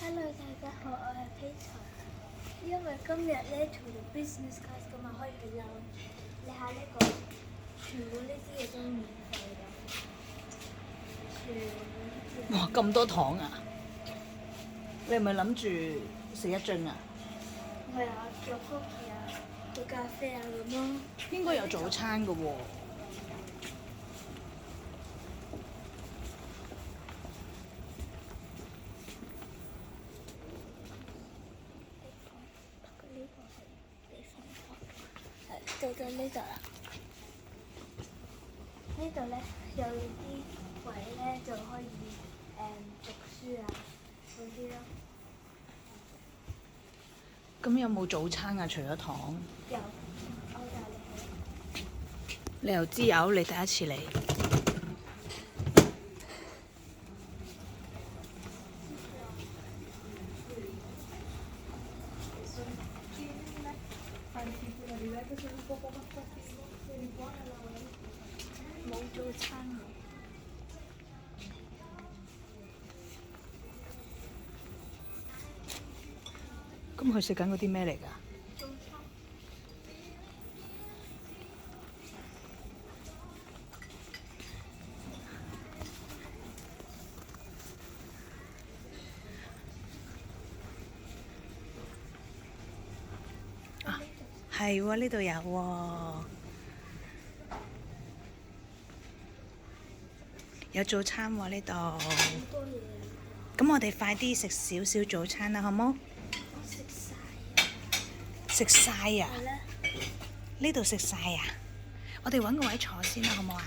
Hello，大家好，我係 Peter。因為今日咧做到 business class 咁啊，可以去嬲。你下呢個，全部呢啲嘢都免費嘅。全部呢啲。哇！咁多糖啊！你係咪諗住食一樽啊？係啊，叫 cookie 啊，叫咖啡啊咁咯。應該有早餐㗎喎。到咗呢度啦，呢度咧有啲位咧就可以讀書啊嗰啲咯。咁有冇早餐啊？除咗糖，有，我帶你去。你又知有？你第一次嚟。冇早餐喎。咁佢食緊嗰啲咩嚟㗎？早餐。啊，係喎，呢度有喎。有早餐喎呢度。好多嘢啊！咁我哋快啲食少少早餐啦，好冇？我食晒啊！食晒啊！係咧。呢度食晒啊！我哋揾個位坐先啦，好冇啊？